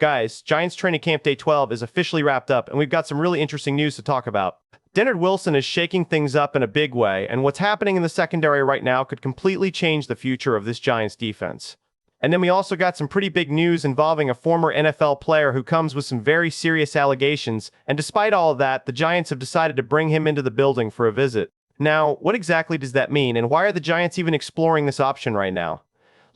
Guys, Giants training camp day 12 is officially wrapped up, and we've got some really interesting news to talk about. Dennard Wilson is shaking things up in a big way, and what's happening in the secondary right now could completely change the future of this Giants defense. And then we also got some pretty big news involving a former NFL player who comes with some very serious allegations, and despite all of that, the Giants have decided to bring him into the building for a visit. Now, what exactly does that mean, and why are the Giants even exploring this option right now?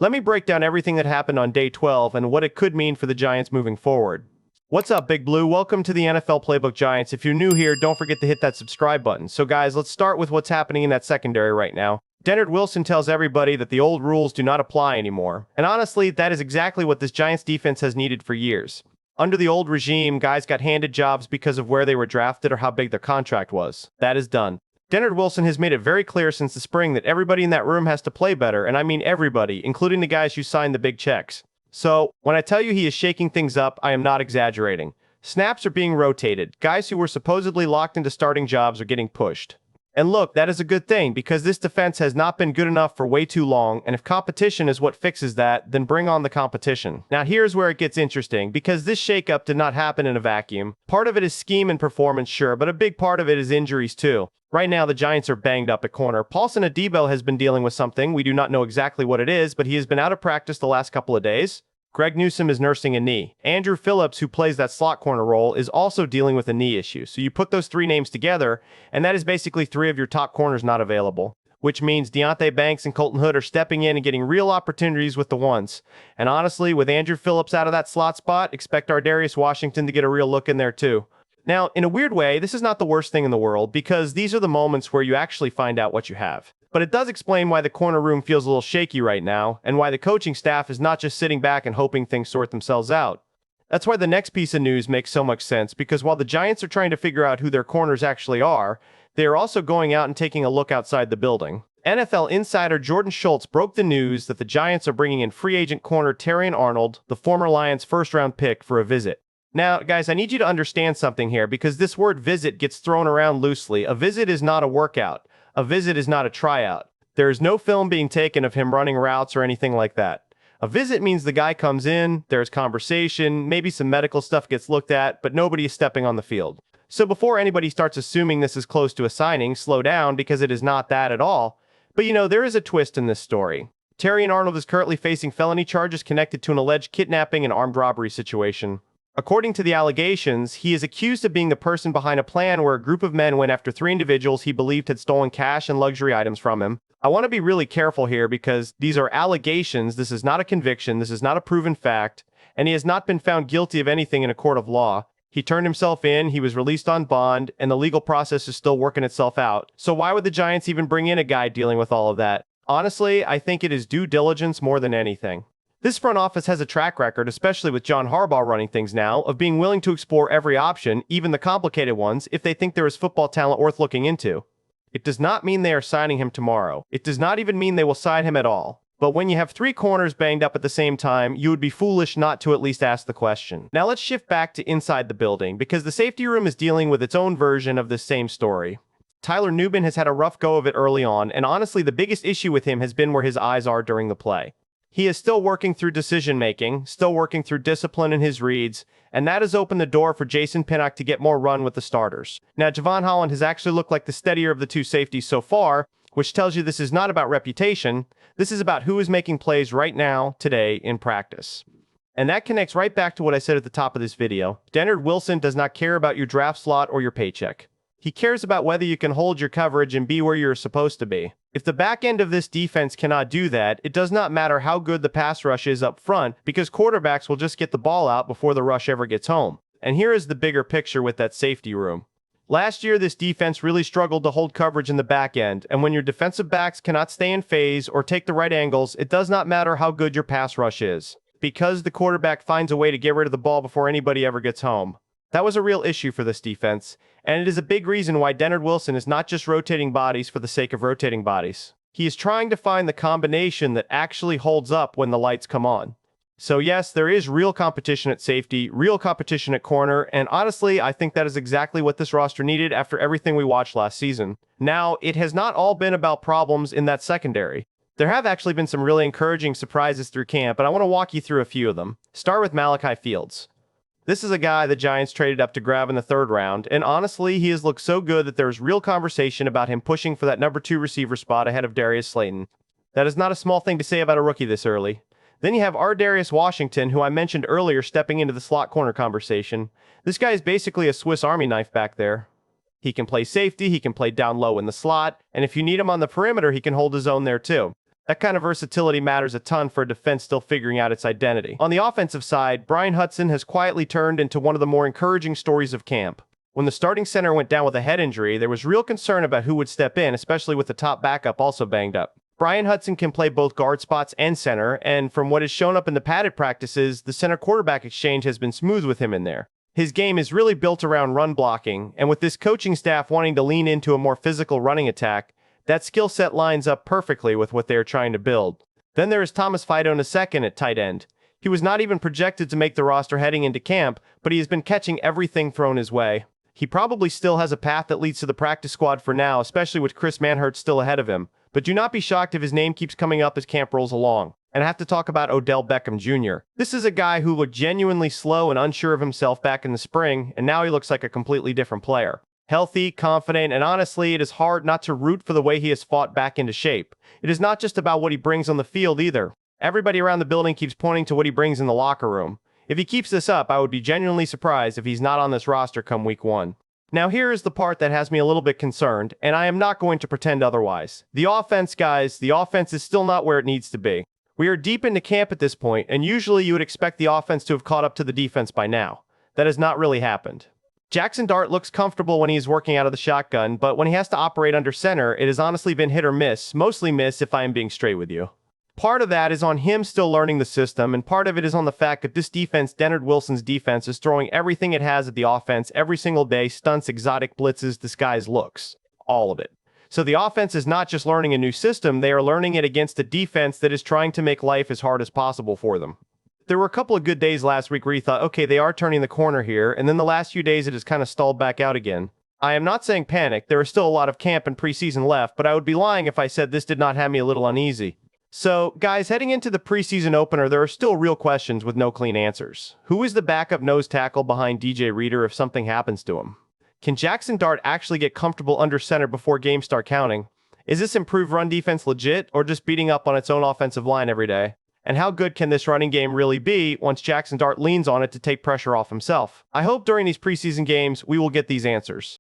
Let me break down everything that happened on day 12 and what it could mean for the Giants moving forward. What's up, Big Blue? Welcome to the NFL Playbook Giants. If you're new here, don't forget to hit that subscribe button. So guys, let's start with what's happening in that secondary right now. Dennard Wilson tells everybody that the old rules do not apply anymore. And honestly, that is exactly what this Giants defense has needed for years. Under the old regime, guys got handed jobs because of where they were drafted or how big their contract was. That is done. Dennard Wilson has made it very clear since the spring that everybody in that room has to play better, and I mean everybody, including the guys who signed the big checks. So, when I tell you he is shaking things up, I am not exaggerating. Snaps are being rotated. Guys who were supposedly locked into starting jobs are getting pushed. And look, that is a good thing, because this defense has not been good enough for way too long, and if competition is what fixes that, then bring on the competition. Now here's where it gets interesting, because this shakeup did not happen in a vacuum. Part of it is scheme and performance, sure, but a big part of it is injuries too. Right now, the Giants are banged up at corner. Paulson Adebo has been dealing with something. We do not know exactly what it is, but he has been out of practice the last couple of days. Greg Newsome is nursing a knee. Andrew Phillips, who plays that slot corner role, is also dealing with a knee issue. So you put those three names together, and that is basically three of your top corners not available, which means Deonte Banks and Colton Hood are stepping in and getting real opportunities with the ones. And honestly, with Andrew Phillips out of that slot spot, expect Darius Washington to get a real look in there too. Now, in a weird way, this is not the worst thing in the world, because these are the moments where you actually find out what you have. But it does explain why the corner room feels a little shaky right now, and why the coaching staff is not just sitting back and hoping things sort themselves out. That's why the next piece of news makes so much sense, because while the Giants are trying to figure out who their corners actually are, they are also going out and taking a look outside the building. NFL insider Jordan Schultz broke the news that the Giants are bringing in free agent corner Terrion Arnold, the former Lions first-round pick, for a visit. Now, guys, I need you to understand something here, because this word visit gets thrown around loosely. A visit is not a workout. A visit is not a tryout. There is no film being taken of him running routes or anything like that. A visit means the guy comes in, there's conversation, maybe some medical stuff gets looked at, but nobody is stepping on the field. So before anybody starts assuming this is close to a signing, slow down, because it is not that at all. But there is a twist in this story. Terrion Arnold is currently facing felony charges connected to an alleged kidnapping and armed robbery situation. According to the allegations, he is accused of being the person behind a plan where a group of men went after three individuals he believed had stolen cash and luxury items from him. I want to be really careful here, because these are allegations. This is not a conviction. This is not a proven fact. And he has not been found guilty of anything in a court of law. He turned himself in, he was released on bond, and the legal process is still working itself out. So why would the Giants even bring in a guy dealing with all of that? Honestly, I think it is due diligence more than anything. This front office has a track record, especially with John Harbaugh running things now, of being willing to explore every option, even the complicated ones, if they think there is football talent worth looking into. It does not mean they are signing him tomorrow. It does not even mean they will sign him at all. But when you have three corners banged up at the same time, you would be foolish not to at least ask the question. Now let's shift back to inside the building, because the safety room is dealing with its own version of this same story. Tyler Nubin has had a rough go of it early on, and honestly the biggest issue with him has been where his eyes are during the play. He is still working through decision-making, still working through discipline in his reads, and that has opened the door for Jaxson Pinnock to get more run with the starters. Now, Javon Holland has actually looked like the steadier of the two safeties so far, which tells you this is not about reputation. This is about who is making plays right now, today, in practice. And that connects right back to what I said at the top of this video. Dennard Wilson does not care about your draft slot or your paycheck. He cares about whether you can hold your coverage and be where you're supposed to be. If the back end of this defense cannot do that, it does not matter how good the pass rush is up front, because quarterbacks will just get the ball out before the rush ever gets home. And here is the bigger picture with that safety room. Last year, this defense really struggled to hold coverage in the back end, and when your defensive backs cannot stay in phase or take the right angles, it does not matter how good your pass rush is, because the quarterback finds a way to get rid of the ball before anybody ever gets home. That was a real issue for this defense, and it is a big reason why Dennard Wilson is not just rotating bodies for the sake of rotating bodies. He is trying to find the combination that actually holds up when the lights come on. So yes, there is real competition at safety, real competition at corner, and honestly, I think that is exactly what this roster needed after everything we watched last season. Now, it has not all been about problems in that secondary. There have actually been some really encouraging surprises through camp, and I want to walk you through a few of them. Start with Malachi Fields. This is a guy the Giants traded up to grab in the 3rd round, and honestly, he has looked so good that there's real conversation about him pushing for that number 2 receiver spot ahead of Darius Slayton. That is not a small thing to say about a rookie this early. Then you have Darius Washington, who I mentioned earlier, stepping into the slot corner conversation. This guy is basically a Swiss Army knife back there. He can play safety, he can play down low in the slot, and if you need him on the perimeter, he can hold his own there too. That kind of versatility matters a ton for a defense still figuring out its identity. On the offensive side, Bryan Hudson has quietly turned into one of the more encouraging stories of camp. When the starting center went down with a head injury, there was real concern about who would step in, especially with the top backup also banged up. Bryan Hudson can play both guard spots and center, and from what has shown up in the padded practices, the center-quarterback exchange has been smooth with him in there. His game is really built around run blocking, and with this coaching staff wanting to lean into a more physical running attack, that skill set lines up perfectly with what they are trying to build. Then there is Thomas Fidone II at tight end. He was not even projected to make the roster heading into camp, but he has been catching everything thrown his way. He probably still has a path that leads to the practice squad for now, especially with Chris Manhertz still ahead of him. But do not be shocked if his name keeps coming up as camp rolls along. And I have to talk about Odell Beckham Jr. This is a guy who looked genuinely slow and unsure of himself back in the spring, and now he looks like a completely different player. Healthy, confident, and honestly, it is hard not to root for the way he has fought back into shape. It is not just about what he brings on the field either. Everybody around the building keeps pointing to what he brings in the locker room. If he keeps this up, I would be genuinely surprised if he's not on this roster come week 1. Now here is the part that has me a little bit concerned, and I am not going to pretend otherwise. The offense, guys, the offense is still not where it needs to be. We are deep into camp at this point, and usually you would expect the offense to have caught up to the defense by now. That has not really happened. Jaxson Dart looks comfortable when he is working out of the shotgun, but when he has to operate under center, it has honestly been hit or miss, mostly miss if I am being straight with you. Part of that is on him still learning the system, and part of it is on the fact that this defense, Dennard Wilson's defense, is throwing everything it has at the offense every single day, stunts, exotic blitzes, disguised looks. All of it. So the offense is not just learning a new system, they are learning it against a defense that is trying to make life as hard as possible for them. There were a couple of good days last week where you thought, okay, they are turning the corner here, and then the last few days it has kind of stalled back out again. I am not saying panic, there is still a lot of camp and preseason left, but I would be lying if I said this did not have me a little uneasy. So, guys, heading into the preseason opener, there are still real questions with no clean answers. Who is the backup nose tackle behind DJ Reader if something happens to him? Can Jaxson Dart actually get comfortable under center before games start counting? Is this improved run defense legit, or just beating up on its own offensive line every day? And how good can this running game really be once Jaxson Dart leans on it to take pressure off himself? I hope during these preseason games we will get these answers.